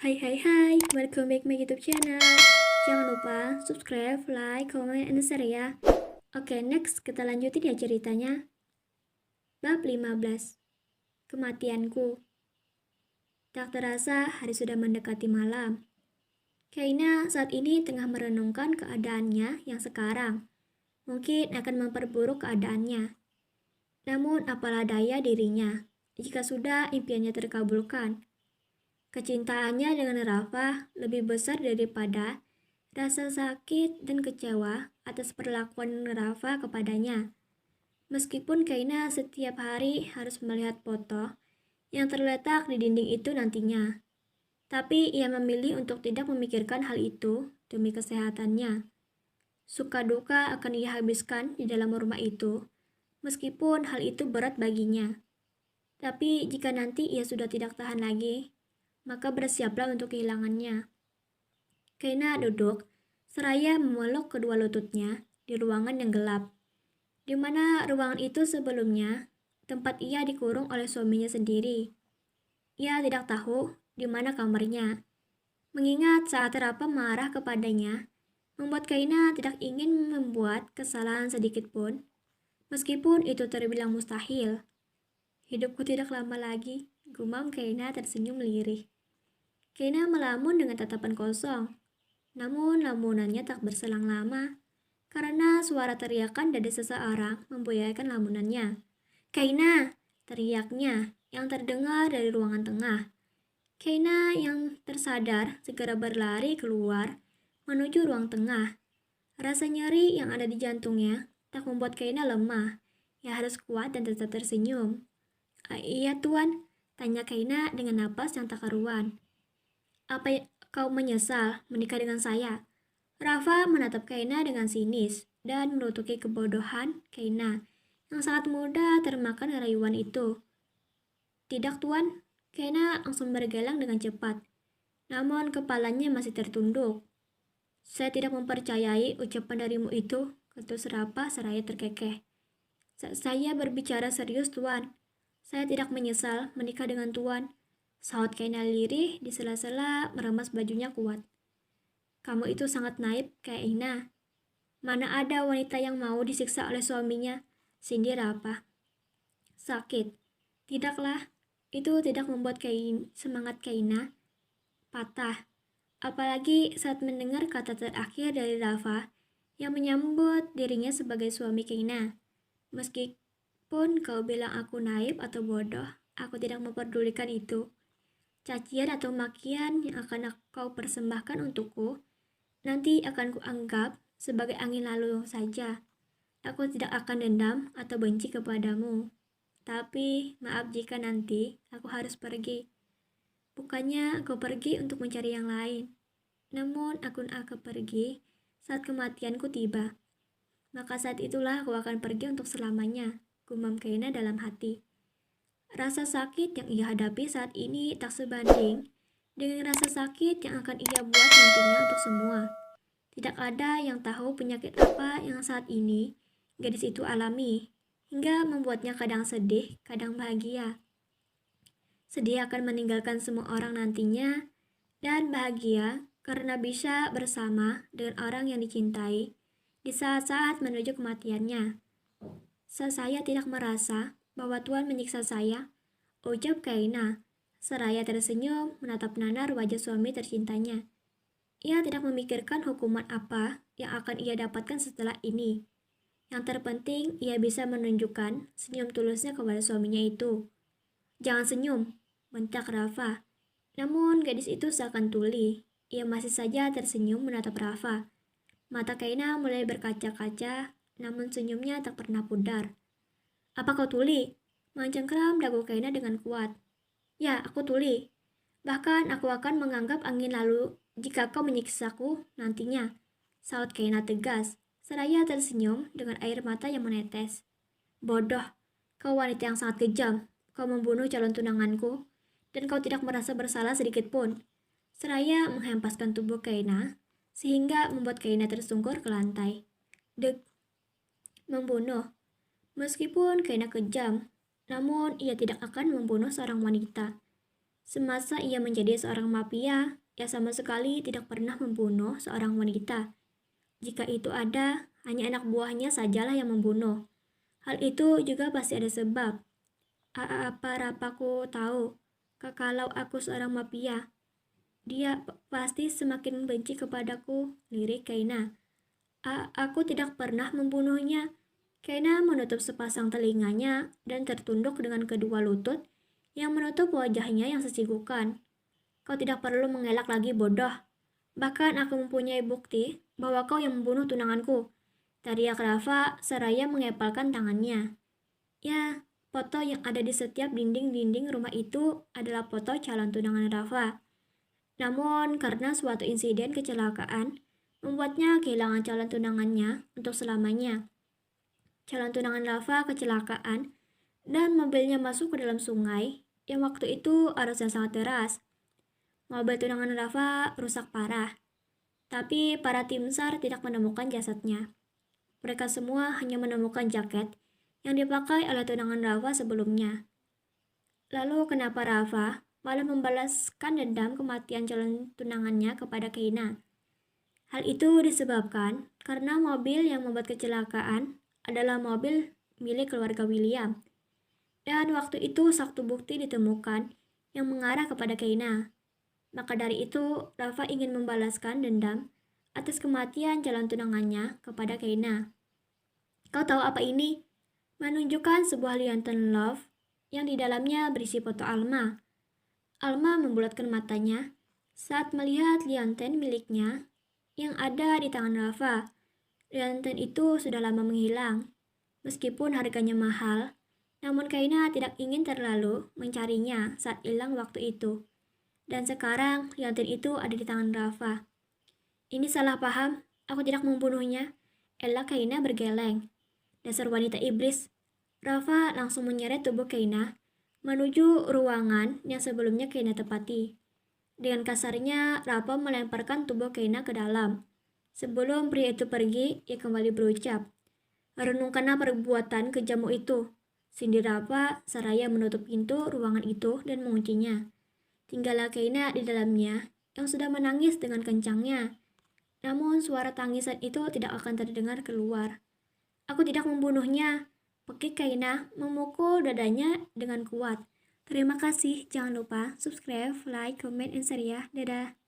Hai hai hai, welcome back my YouTube channel. Jangan lupa subscribe, like, comment, and share ya. Oke, next kita lanjutin ya ceritanya. Bab 15. Kematianku. Tak terasa hari sudah mendekati malam. Kaina saat ini tengah merenungkan keadaannya yang sekarang. Mungkin akan memperburuk keadaannya. Namun apalah daya dirinya jika sudah impiannya terkabulkan. Kecintaannya dengan Rafa lebih besar daripada rasa sakit dan kecewa atas perlakuan Rafa kepadanya. Meskipun Kaina setiap hari harus melihat foto yang terletak di dinding itu nantinya. Tapi ia memilih untuk tidak memikirkan hal itu demi kesehatannya. Suka duka akan ia habiskan di dalam rumah itu, meskipun hal itu berat baginya. Tapi jika nanti ia sudah tidak tahan lagi, maka bersiaplah untuk kehilangannya. Kaina duduk, seraya memeluk kedua lututnya di ruangan yang gelap, di mana ruangan itu sebelumnya tempat ia dikurung oleh suaminya sendiri. Ia tidak tahu di mana kamarnya, mengingat saat Rapa marah kepadanya, membuat Kaina tidak ingin membuat kesalahan sedikit pun, meskipun itu terbilang mustahil. Hidupku tidak lama lagi, gumam Kaina tersenyum lirih. Kaina melamun dengan tatapan kosong, namun lamunannya tak berselang lama, karena suara teriakan dari seseorang membuayakan lamunannya. Kaina, teriaknya yang terdengar dari ruangan tengah. Kaina yang tersadar segera berlari keluar menuju ruang tengah. Rasa nyeri yang ada di jantungnya tak membuat Kaina lemah. Ia harus kuat dan tetap tersenyum. Iya tuan, tanya Kaina dengan napas yang tak karuan. Apa kau menyesal menikah dengan saya? Rafa menatap Kaina dengan sinis dan menutupi kebodohan Kaina yang sangat mudah termakan rayuan itu. Tidak tuan, Kaina langsung bergelang dengan cepat. Namun kepalanya masih tertunduk. Saya tidak mempercayai ucapan darimu itu, ketus Rafa seraya terkekeh. Saya berbicara serius tuan. Saya tidak menyesal menikah dengan tuan. Sahut Kaina lirih di sela-sela meremas bajunya kuat. Kamu itu sangat naif, kayak Ina. Mana ada wanita yang mau disiksa oleh suaminya? Sindir apa? Sakit. Tidaklah. Itu tidak membuat semangat Kaina patah. Apalagi saat mendengar kata terakhir dari Rafa yang menyambut dirinya sebagai suami Kaina. Meskipun kau bilang aku naif atau bodoh, aku tidak memperdulikan itu. Cacian atau makian yang akan kau persembahkan untukku nanti akan kuanggap sebagai angin lalu saja. Aku tidak akan dendam atau benci kepadamu. Tapi maaf jika nanti aku harus pergi. Bukannya aku pergi untuk mencari yang lain. Namun aku akan pergi saat kematianku tiba. Maka saat itulah aku akan pergi untuk selamanya, gumam Kaina dalam hati. Rasa sakit yang ia hadapi saat ini tak sebanding dengan rasa sakit yang akan ia buat nantinya untuk semua. Tidak ada yang tahu penyakit apa yang saat ini gadis itu alami, hingga membuatnya kadang sedih, kadang bahagia. Sedih akan meninggalkan semua orang nantinya, dan bahagia karena bisa bersama dengan orang yang dicintai di saat-saat menuju kematiannya. Saya tidak merasa bahwa Tuhan menyiksa saya, ucap Kaina, seraya tersenyum menatap nanar wajah suami tercintanya. Ia tidak memikirkan hukuman apa yang akan ia dapatkan setelah ini. Yang terpenting, ia bisa menunjukkan senyum tulusnya kepada suaminya itu. Jangan senyum, bentak Rafa. Namun gadis itu seakan tuli. Ia masih saja tersenyum menatap Rafa. Mata Kaina mulai berkaca-kaca, namun senyumnya tak pernah pudar. Apa kau tuli? Mencengkeram dagu Kaina dengan kuat. Ya, aku tuli. Bahkan aku akan menganggap angin lalu jika kau menyiksaku nantinya. Saut Kaina tegas, seraya tersenyum dengan air mata yang menetes. Bodoh, kau wanita yang sangat kejam. Kau membunuh calon tunanganku, dan kau tidak merasa bersalah sedikit pun. Seraya menghempaskan tubuh Kaina, sehingga membuat Kaina tersungkur ke lantai. Dek, membunuh. Meskipun Kaina kejam, namun ia tidak akan membunuh seorang wanita. Semasa ia menjadi seorang mafia, ia sama sekali tidak pernah membunuh seorang wanita. Jika itu ada, hanya anak buahnya sajalah yang membunuh. Hal itu juga pasti ada sebab. Apa Rapaku tahu, kalau aku seorang mafia, dia pasti semakin benci kepadaku, lirik Kaina. Aku tidak pernah membunuhnya. Kaina menutup sepasang telinganya dan tertunduk dengan kedua lutut yang menutup wajahnya yang sesigukan. Kau tidak perlu mengelak lagi, bodoh. Bahkan aku mempunyai bukti bahwa kau yang membunuh tunanganku. Teriak Rafa seraya mengepalkan tangannya. Ya, foto yang ada di setiap dinding-dinding rumah itu adalah foto calon tunangan Rafa. Namun karena suatu insiden kecelakaan, membuatnya kehilangan calon tunangannya untuk selamanya. Calon tunangan Rafa kecelakaan dan mobilnya masuk ke dalam sungai yang waktu itu arusnya sangat deras. Mobil tunangan Rafa rusak parah, tapi para tim SAR tidak menemukan jasadnya. Mereka semua hanya menemukan jaket yang dipakai oleh tunangan Rafa sebelumnya. Lalu kenapa Rafa malah membalaskan dendam kematian calon tunangannya kepada Keina? Hal itu disebabkan karena mobil yang membuat kecelakaan adalah mobil milik keluarga William. Dan waktu itu satu bukti ditemukan yang mengarah kepada Keina. Maka dari itu, Rafa ingin membalaskan dendam atas kematian calon tunangannya kepada Keina. Kau tahu apa ini? Menunjukkan sebuah liontin love yang di dalamnya berisi foto Alma. Alma membulatkan matanya saat melihat liontin miliknya yang ada di tangan Rafa. Liontin itu sudah lama menghilang. Meskipun harganya mahal, namun Kaina tidak ingin terlalu mencarinya saat hilang waktu itu. Dan sekarang liontin itu ada di tangan Rafa. Ini salah paham, aku tidak membunuhnya. Elak Kaina bergeleng. Dasar wanita iblis. Rafa langsung menyeret tubuh Kaina menuju ruangan yang sebelumnya Kaina tepati. Dengan kasarnya, Rafa melemparkan tubuh Kaina ke dalam. Sebelum pria itu pergi, ia kembali berucap, "Renungkanlah perbuatan kejammu itu." Sindir Rafa seraya menutup pintu ruangan itu dan menguncinya. Tinggallah Kaina di dalamnya yang sudah menangis dengan kencangnya. Namun suara tangisan itu tidak akan terdengar keluar. "Aku tidak membunuhnya." Pekik Kaina memukul dadanya dengan kuat. Terima kasih, jangan lupa subscribe, like, comment, and share ya. Dadah.